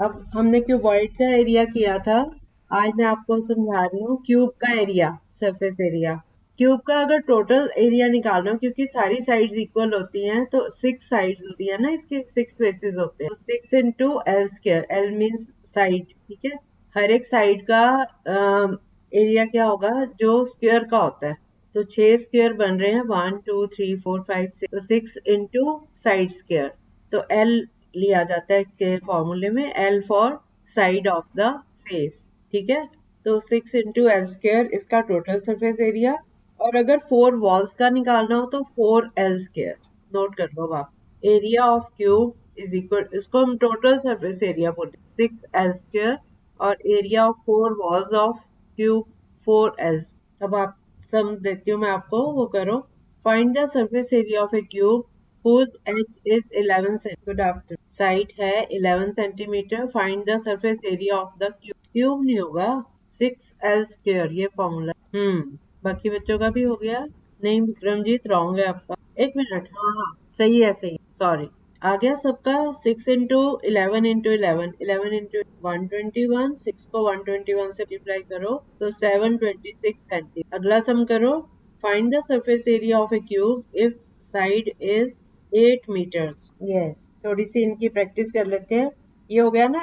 अब हमने क्यूबॉइड का एरिया किया था, आज मैं आपको समझा रही हूँ क्यूब का एरिया, सरफेस एरिया। क्यूब का अगर टोटल एरिया निकालना हो, क्योंकि सारी साइड्स इक्वल होती हैं, तो 6 साइड्स होती है ना, इसके 6 फेसेस होते हैं, तो 6 into L square, L means side, ठीक है। हर एक साइड का एरिया क्या होगा, जो स्क्वायर का होता है। तो 6 स्क्वायर बन रहे हैं, 1 2 3 4 5 6, तो 6 इंटू साइड स्क्वायर, तो एल लिया जाता है इसके फॉर्मूले में, L for side of the face, ठीक है। तो 6 इंटू एल स्क्वायर इसका टोटल सरफेस एरिया। और अगर 4 वॉल्स का निकालना हो तो 4 एल स्क्वायर, नोट कर लो आप। Area of cube is equal, इसको हम टोटल सरफेस एरिया बोलते हैं, 6 एल स्क्वायर, और area of 4 walls of cube 4 L. अब आप सम देती हूँ मैं आपको, वो करो। Find the surface area of a cube whose edge is 11 cm. Good afternoon. Side है 11 centimetre. Find the surface area of the cube. Cube नहीं होगा, 6l square, ये फॉर्मूला। बाकी बच्चों का भी हो गया? नहीं विक्रमजीत, रॉन्ग है आपका। एक मिनट, हाँ, सही है, सही, सॉरी। आ गया सबका? 6 इंटू 11 इंटू 11, 11 इंटू 121, 6 को 121 से मल्टीप्लाई करो तो 726 सेंटीमीटर। अगला सम करो। Find the surface area of a cube if side is 8 metres. Yes, थोड़ी सी इनकी प्रैक्टिस कर लेते हैं। ये हो गया ना,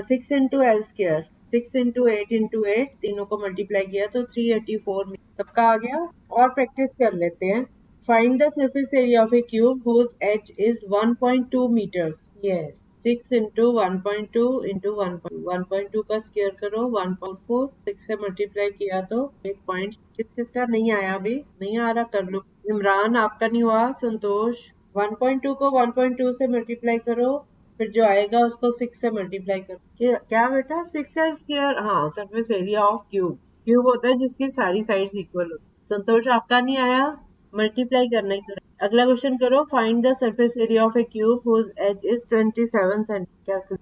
6 इंटू एल स्क्र, 6 इंटू 8, तीनों को मल्टीप्लाई किया तो 384 सबका आ गया। और प्रैक्टिस कर लेते हैं। Find the surface area of a cube whose edge is 1.2 meters. Yes, 6 into 1.2 into 1.2 का स्क्वायर करो, 1.4, 6 से मल्टीप्लाई किया तो 8 पॉइंट। किसका नहीं आया? अभी नहीं आ रहा, कर लो। इमरान, आपका नहीं हुआ? संतोष, 1.2 को 1.2 से मल्टीप्लाई करो, फिर जो आएगा उसको 6 से मल्टीप्लाई करो। क्या बेटा? 6 स्क्वायर, हाँ, surface area of cube. Cube होता है जिसकी सारी साइड्स इक्वल होती। संतोष, आपका नहीं आया? मल्टीप्लाई करना ही करो। अगला क्वेश्चन करो। Find the surface area of a cube whose edge is 27 centimetre.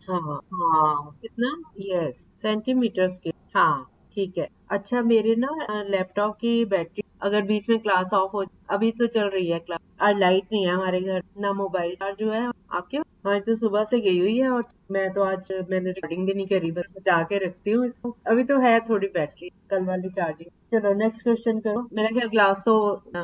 हाँ हाँ, कितना? यस, सेंटीमीटर के। हाँ, ठीक है। अच्छा, मेरे ना लैपटॉप की बैटरी अगर बीच में क्लास ऑफ हो, अभी तो चल रही है क्लास, आज लाइट नहीं है हमारे घर, ना मोबाइल चार्ज जो है। आपके? आज तो सुबह से गई हुई है, और मैं तो आज मैंने रिकॉर्डिंग भी नहीं करी, बस बचा के रखती हूँ इसको। अभी तो है थोड़ी बैटरी, कल वाली चार्जिंग। चलो नेक्स्ट क्वेश्चन करो। मेरा ख्याल क्लास तो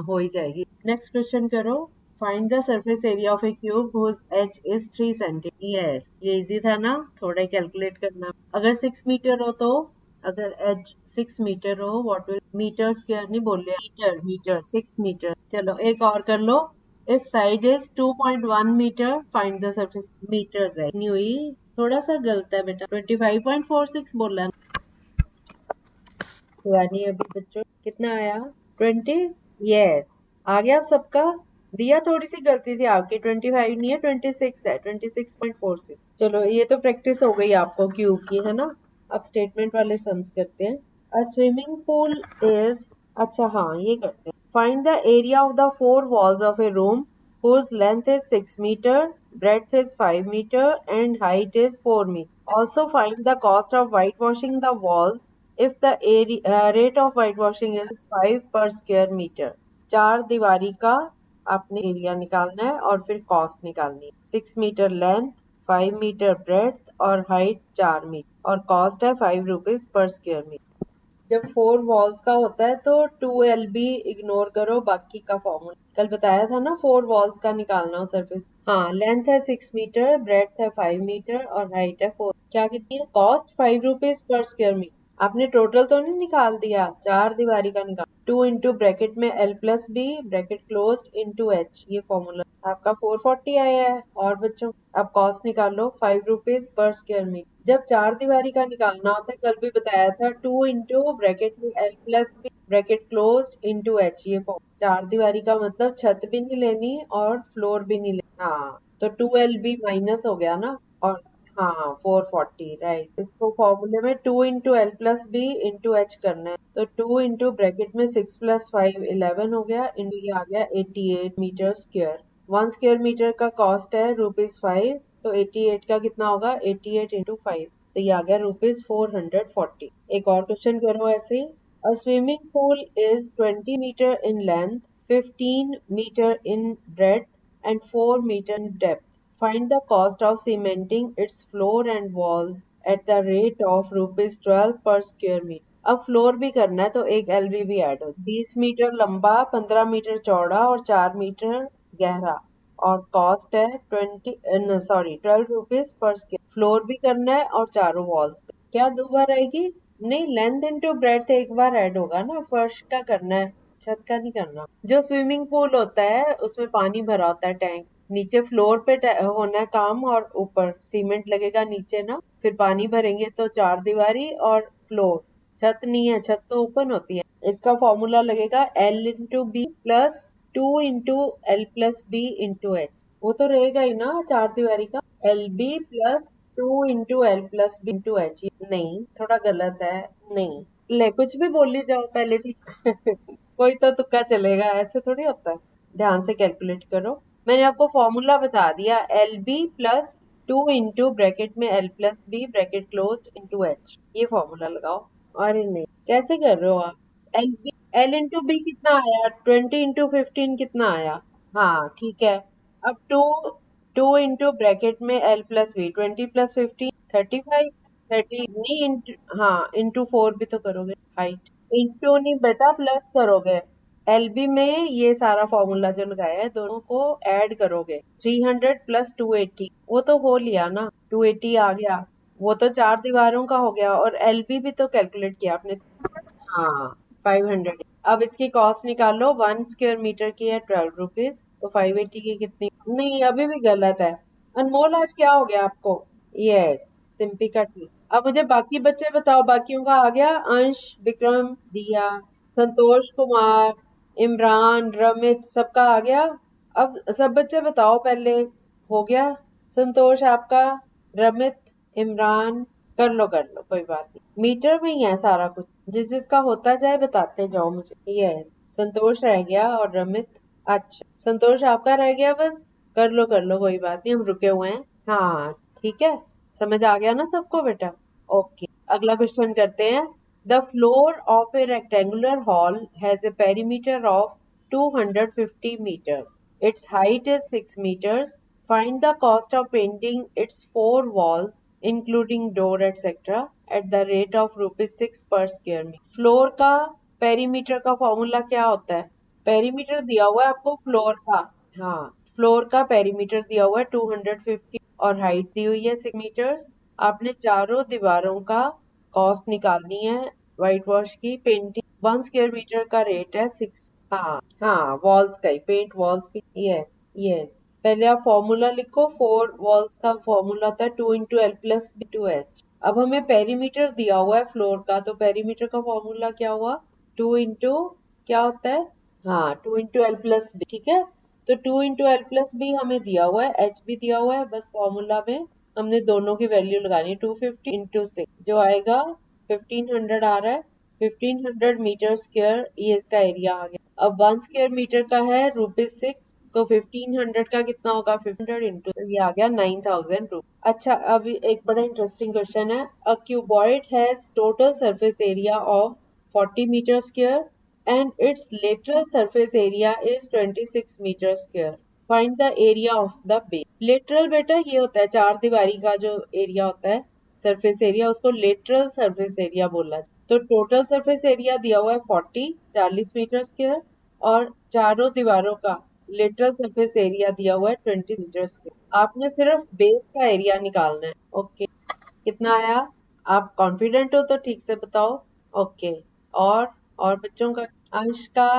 हो ही जाएगी। नेक्स्ट क्वेश्चन करो। Find the surface area of a cube whose edge is 3 centimetre. Yes, ये इजी था ना, थोड़ा कैलकुलेट करना। अगर 6 मीटर हो तो, अगर एज 6 मीटर हो, व्हाट विल, मीटर स्क्वायर नहीं बोल रहे, मीटर, मीटर, 6 मीटर। चलो एक और कर लो। If side is 2.1 metre, find the surface. Metres है, नहीं हुई, थोड़ा सा गलत है बेटा, 25.46 बोला है। यानी अभी बच्चों कितना आया? 20। यस, आ गया सबका। दिया, थोड़ी सी गलती थी आपकी, 25 नहीं है, 26 है, 26.46। चलो, ये तो प्रैक्टिस हो गई आपको क्यूब की, है ना। अब स्टेटमेंट वाले सम्स करते हैं। अ स्विमिंग पूल इज, अच्छा हाँ, ये करते हैं। Find the area of the 4 walls of a room whose length is 6 meter, breadth is 5 meter, and height is 4 meter. Also find the cost of whitewashing the walls if the rate of whitewashing is 5 per square meter. 4 दीवारी का आपने area निकालना है और फिर cost निकालनी है। 6 metre length, 5 metre breadth और हाइट 4 मीटर, और कॉस्ट है 5 रुपीज पर स्क्वायर मीटर। जब 4 वॉल्स का होता है तो 2LB इग्नोर करो, बाकी का फॉर्मूला कल बताया था ना, 4 वॉल्स का निकालना हो सरफेस। हाँ, लेंथ है 6 मीटर, ब्रेड्थ है 5 मीटर और हाइट है 4। क्या कितनी है? Cost 5 rupees per square metre. आपने टोटल तो नहीं निकाल दिया, 4 दीवारी का निकाल। 2 इंटू ब्रैकेट में L plus B, bracket close, into H, ये फॉर्मूला। आपका 440 आया है। और बच्चों, अब कॉस्ट निकाल लो, 5 रुपीज पर स्क्वायर मीटर। जब 4 दीवारी का निकालना होता है, कल भी बताया था, 2 इंटू ब्रैकेट में L plus B, bracket close, into H, ये फॉर्मूला। 4 दीवारी का मतलब छत भी नहीं लेनी और फ्लोर भी नहीं लेनी। हाँ, तो 2LB माइनस हो गया ना, और हाँ 440, राइट। इसको फॉर्मूले में 2 into L plus B into H करना है, तो 2 इंटू ब्रैकेट में 6 प्लस 5 11 हो गया, इंटू ये आ गया 88 मीटर स्क्वायर। 1 स्क्वायर मीटर का कॉस्ट है ₹5, तो 88 का कितना होगा? 88 इंटू 5, तो ये आ गया ₹440। एक और क्वेश्चन करो ऐसे ही। A swimming pool is 20 metre in length, 15 meter in breadth and 4 meter in depth. Find the cost of cementing its floor and walls at the rate of rupees 12 per square meter. अब floor भी करना है तो एक LB भी add हो, 20 metre लंबा, 15 metre चौड़ा और 4 मीटर गहरा, और कॉस्ट है 12 रुपीज पर स्क्वायर। फ्लोर भी करना है और चारों वॉल्स। क्या दो बार आएगी? नहीं, लेंथ इनटू ब्रेड्थ एक बार ऐड होगा ना, फर्श का करना है, छत का नहीं करना। जो स्विमिंग पूल होता है उसमें पानी भरा होता है, टैंक, नीचे फ्लोर पे होना है काम, और ऊपर सीमेंट लगेगा नीचे ना, फिर पानी भरेंगे तो चार दीवारी और फ्लोर। छत नहीं है, छत तो ओपन होती है। इसका फॉर्मूला लगेगा L into B plus 2 into L plus B into H। वो तो रहेगा ही ना चार दीवारी का, L B plus 2 into L plus B into H। नहीं, थोड़ा गलत है। नहीं, ले कुछ भी बोली जाओ पहले, ठीक कोई तो तुक्का चलेगा, ऐसे थोड़ी होता है। ध्यान से कैलकुलेट करो। मैंने आपको फॉर्मूला बता दिया, L B plus 2 into bracket में L plus B bracket close into H, ये फॉर्मूला लगाओ। अरे नहीं, कैसे कर रहे हो आप? एल इंटू बी कितना आया? 20 इंटू 15 कितना आया? हाँ ठीक है। अब टू टू इंटू ब्रैकेट में L प्लस बी, 20 प्लस 15, 35। 30 नहीं, इंटू, हाँ इंटू 4 भी तो करोगे, हाइट इंटू नहीं बेटा, प्लस करोगे। एलबी में ये सारा फॉर्मूला जो लगाया है दोनों को ऐड करोगे, 300 प्लस 280, वो तो हो लिया ना, 280 आ गया। वो तो चार दीवारों का हो गया, और एलबी भी तो कैलकुलेट किया आपने। हाँ, 500। अब इसकी कॉस्ट निकालो, 1 स्क्वायर मीटर की है 12 रुपीज, तो 580 की कितनी? नहीं, अभी भी गलत है। अनमोल, आज क्या हो गया आपको? यस, सिंपी का ठीक। अब मुझे बाकी बच्चे बताओ, बाकियों का आ गया? अंश, विक्रम, दिया, संतोष कुमार, इमरान, रमित, सबका आ गया? अब सब बच्चे बताओ पहले। हो गया? संतोष आपका, रमित, इमरान, कर लो, कोई बात नहीं, मीटर में ही है सारा कुछ, जिस जिसका होता जाए बताते जाओ मुझे। यस, संतोष रह गया और रमित। अच्छा, संतोष आपका रह गया बस। कर लो, कोई बात नहीं, हम रुके हुए हैं। हाँ ठीक है, समझ आ गया ना सबको बेटा? ओके, अगला क्वेश्चन करते हैं। The floor of A rectangular hall has a perimeter of 250 meters. Its height is 6 meters. Find the cost of painting its four walls, including door, etc., at the rate of rupees 6 per square meter. Floor का perimeter का formula क्या होता है? Perimeter दिया हुआ है आपको floor का। हाँ, फ्लोर का पेरीमीटर दिया हुआ है 250, और हाइट दी हुई है 6 मीटर्स। आपने चारों दीवारों का कॉस्ट निकालनी है। व्हाइट वॉश की पेंटिंग 1 स्क्वायर मीटर का रेट है 6। हाँ हाँ, वॉल्स का ही, पेंट वॉल्स भी। यस यस, पहले आप फॉर्मूला लिखो। फोर वॉल्स का फॉर्मूला होता है 2 into L plus B to H। अब हमें पेरीमीटर दिया हुआ है फ्लोर का, तो पेरीमीटर का फॉर्मूला क्या हुआ? 2 इंटू, क्या होता है? हाँ, 2 इंटू L प्लस बी, ठीक है। तो 2 इंटू L प्लस बी हमें दिया हुआ है, H भी दिया हुआ है, बस फॉर्मूला में हमने दोनों की वैल्यू लगानी है। 250 इंटू 6 जो आएगा 1500 आ रहा है। 1500 मीटर स्क्वायर ये इसका एरिया आ गया। अब 1 स्क्वायर मीटर का है रुपीज 6, तो 1500 का कितना होगा? 1500 इंटू, ये आ गया 9000 रुपीज। अच्छा, अब एक बड़ा इंटरेस्टिंग क्वेश्चन है। A cuboid has total surface area of 40 metre square and its lateral surface area is 26 meter square. Find the area of the base. Lateral बेटा ये होता है चार दीवारी का जो एरिया होता है, सरफेस एरिया, उसको लेटरल सरफेस एरिया बोला जाता है। तो टोटल सरफेस एरिया दिया हुआ है 40 मीटर स्क्वायर, और चारों दीवारों का लेटरल सरफेस एरिया दिया हुआ है 20 मीटर स्क्वायर। आपने सिर्फ बेस का एरिया निकालना है। ओके, कितना आया? आप कॉन्फिडेंट हो तो ठीक से बताओ। ओके, और बच्चों का? अंश का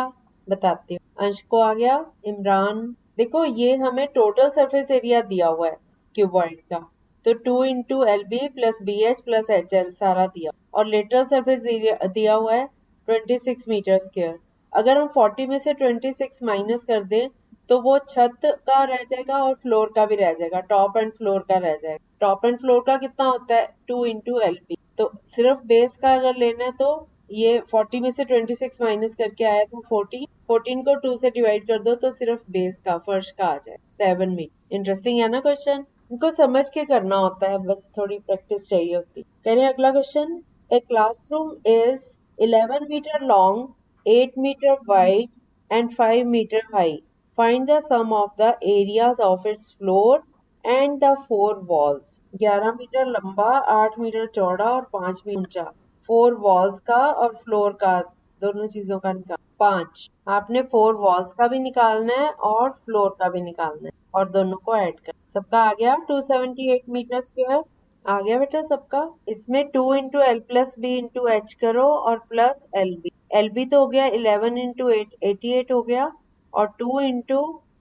बताती हूँ। अंश को आ गया। इमरान, देखो ये हमें टोटल सरफेस एरिया दिया हुआ है क्यूबॉइड का, तो 2 into LB plus BH plus HL सारा दिया, और लेटरल सरफेस एरिया दिया हुआ है 26 मीटर स्क्वायर। अगर हम 40 में से 26 माइनस कर दें तो वो छत का रह जाएगा और फ्लोर का भी रह जाएगा, टॉप एंड फ्लोर का रह जाएगा। टॉप एंड फ्लोर का कितना होता है? 2 इंटू LB। तो सिर्फ बेस का अगर लेना है तो ये 40 में से 26 माइनस करके आया तो 14 को 2 से डिवाइड कर दो तो सिर्फ बेस का, फर्श का आ जाए 7 मीटर। इंटरेस्टिंग है ना क्वेश्चन? इनको समझ के करना होता है, बस थोड़ी प्रैक्टिस चाहिए होती। करें अगला question. A classroom is 11 metre long, 8 metre wide and 5 meter high. Find the sum of the areas of its floor and the 4 walls. 11 metre लंबा, 8 मीटर चौड़ा और 5 मीटर ऊंचा। 4 वॉल्स का और फ्लोर का, दोनों चीजों का निकाल। 5, आपने 4 वॉल्स का भी निकालना है और फ्लोर का भी निकालना है और दोनों को ऐड कर। सबका आ गया 278 मीटर स्क्वायर। आ गया बेटा सबका। इसमें 2 into L plus B into H करो और plus L B. L B तो हो गया 11 इंटू 8, 88 हो गया। और 2 into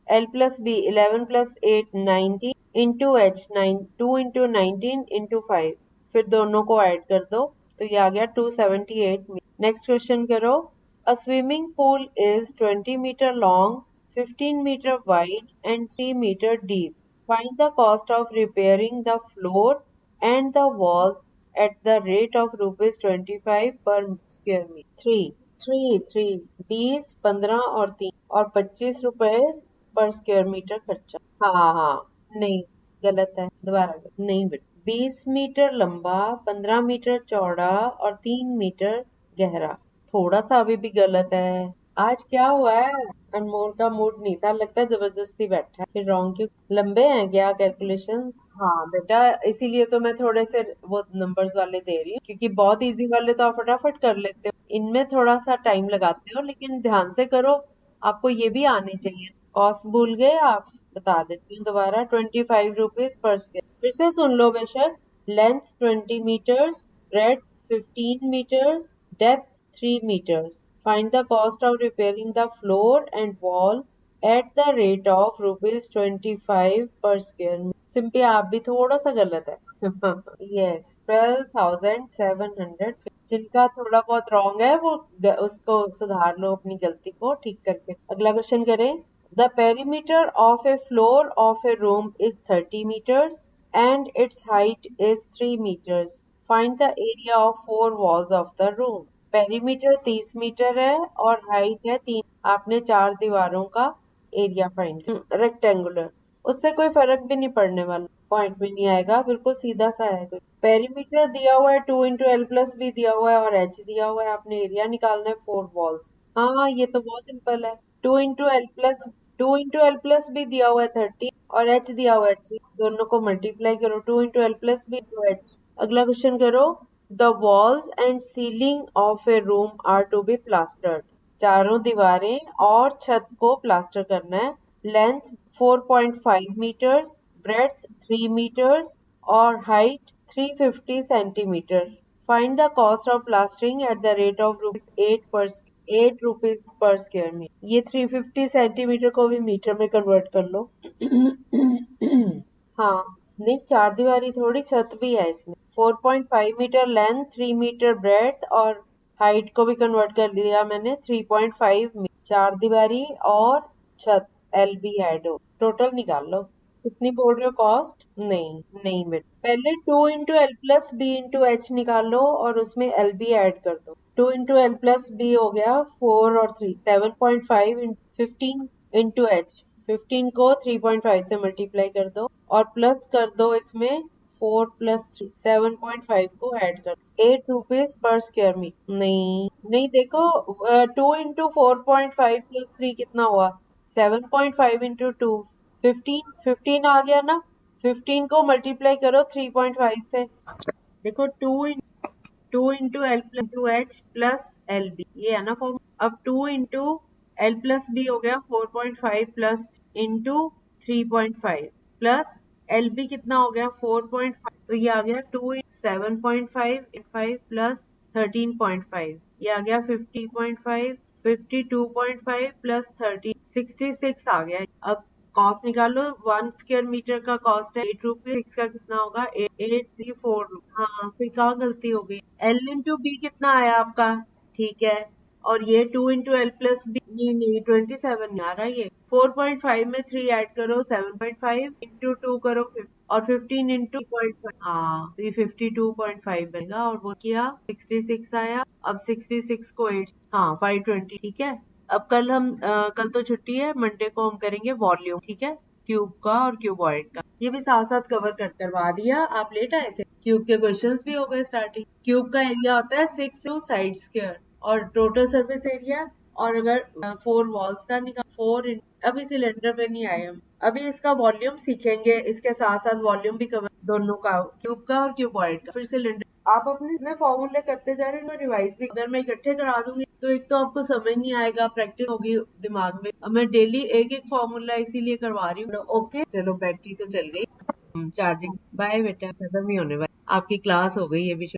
L plus B 11 plus 8 90 into H 2 into 19 into 5। फिर दोनों को ऐड कर दो तो ये आ गया 278 मीटर। नेक्स्ट क्वेश्चन करो। A swimming pool is 20 metre long, 15 meter wide and 3 meter deep. Find the cost of repairing the floor and the walls at the rate of rupees 25 per square meter. 3 20, 15 और 3 और 25 रुपए पर square metre खर्चा। हाँ, नहीं, गलत है, दोबारा नहीं बेटा। 20 मीटर लंबा, 15 मीटर चौड़ा और 3 मीटर गहरा। थोड़ा सा अभी भी गलत है। आज क्या हुआ है? अनमोल का मूड नहीं था, लगता है जबरदस्ती बैठा है। फिर रॉन्ग क्यों? लंबे हैं क्या कैलकुलेशंस? हाँ बेटा, इसीलिए तो मैं थोड़े से वो नंबर्स वाले दे रही हूँ, क्योंकि बहुत इजी वाले तो आप फटाफट कर लेते हो, इनमें थोड़ा सा टाइम लगाते हो, लेकिन ध्यान से करो, आपको ये भी आने चाहिए। कॉस्ट भूल गए आप? बता देती हूँ दोबारा। 25 रुपीज पर स्क्वायर। फिर से सुन लो बेशक। Length 20 meters, breadth 15 meters, depth 3 meters. Find the cost of repairing the floor and wall at the rate of rupees 25 per square meter. Simply आप भी थोड़ा सा गलत है। यस, 12,700। जिनका थोड़ा बहुत रॉन्ग है वो उसको सुधार लो, अपनी गलती को ठीक करके। अगला क्वेश्चन करें। The perimeter of a floor of a room is 30 meters and its height is 3 meters. Find the area of 4 walls of the room. Perimeter 30 metre है और हाइट है 3। आपने 4 दीवारों का एरिया फाइंड। रेक्टेंगुलर, उससे कोई फर्क भी नहीं पड़ने वाला, पॉइंट भी नहीं आएगा, बिल्कुल सीधा सा है। पेरीमीटर दिया हुआ है, 2 इंटू एल प्लस बी दिया हुआ है और एच दिया हुआ है। आपने एरिया निकालना है 4 वॉल्स। हाँ, ये तो बहुत सिंपल है। 2 इंटू एल प्लस बी दिया हुआ है 30 और एच दिया हुआ है 3। दोनों को मल्टीप्लाई करो, 2 into L plus B into H. अगला क्वेश्चन करो। The walls and ceiling of a room are to be plastered. चारों दीवारें और छत को प्लास्टर करना है। लेंथ 4.5 meters, breadth 3 meters और height 350 centimeter. Find the cost of plastering at the rate of rupees 8 rupees per square meter. ये 350 centimetre को भी मीटर में कन्वर्ट कर लो। हाँ, नहीं, चार दीवारी थोड़ी, छत भी है इसमें। 4.5 मीटर लेंथ, 3 मीटर ब्रेथ और हाइट को भी कन्वर्ट कर लिया मैंने 3.5 मीटर। चार दीवारी और छत, एल बी ऐड हो, टोटल निकाल लो। कितनी बोल रहे हो कॉस्ट? नहीं, नहीं बेटा, पहले 2 into L plus B into H निकाल लो और उसमें एल बी ऐड कर दो। 2 इंटू एल प्लस बी हो गया 4 और 3, 7.5 15 इंटू एच। 15 को 3.5 से मल्टीप्लाई कर दो और प्लस कर दो इसमें 4 प्लस 3, 7.5 को ऐड कर दो। 8 रुपीज पर स्क्वायर मीटर। नहीं, नहीं, देखो, 2 इंटू 4.5 प्लस 3 कितना हुआ? 7.5 इंटू 2, 15 आ गया ना। 15 को मल्टीप्लाई करो 3.5 से। देखो, 2 into L plus H plus L B, ये है ना फॉर्म। अब 2 इंटू एल प्लस बी हो गया 4.5 plus into 3.5 plus L B कितना हो गया 4.5, तो ये आ गया 2 7.5 5 प्लस 13.5, ये आ गया 50.5, 52.5 प्लस 30, 66 आ गया। अब कॉस्ट निकालो। 1 स्क्वायर मीटर का कॉस्ट है 8 रुपीज, 6 का कितना होगा 834। हाँ, फिर कहाँ गलती हो गई? एल इंटू बी कितना आया आपका? ठीक है, और ये 2 इंटू एल प्लस बी, नहीं 27 नहीं आ रहा। ये 4.5 में 3 ऐड करो 7.5 इंटू 2 करो 50 और 15 इंटू 0.5। हाँ, तो ये 52.5 बनेगा और वो किया 66 आया। अब 66 को 8, हाँ 520, ठीक है। अब कल तो छुट्टी है, मंडे को हम करेंगे वॉल्यूम, ठीक है, क्यूब का और क्यूबॉइड का। ये भी साथ साथ कवर करवा दिया। आप लेट आए थे, क्यूब के क्वेश्चंस भी हो गए स्टार्टिंग। क्यूब का एरिया होता है 6 साइड स्क्वायर और टोटल सरफेस एरिया। और अगर 4 वॉल्स का निकाल 4 अभी सिलेंडर पे नहीं आए हम। अभी इसका वॉल्यूम सीखेंगे, इसके साथ साथ वॉल्यूम भी कवर दोनों का, क्यूब का और क्यूबॉइड का। फिर सिलेंडर आप अपने इतने फॉर्मूले करते जा रहे हैं, रिवाइज भी अगर मैं इकट्ठे करा दूंगी तो एक तो आपको समझ नहीं आएगा, प्रैक्टिस होगी दिमाग में। अब मैं डेली एक एक फॉर्मूला इसीलिए करवा रही हूँ। ओके चलो बैटरी तो चल गई चार्जिंग। बाय बेटा, खत्म ही होने वाली आपकी क्लास हो गई है भी।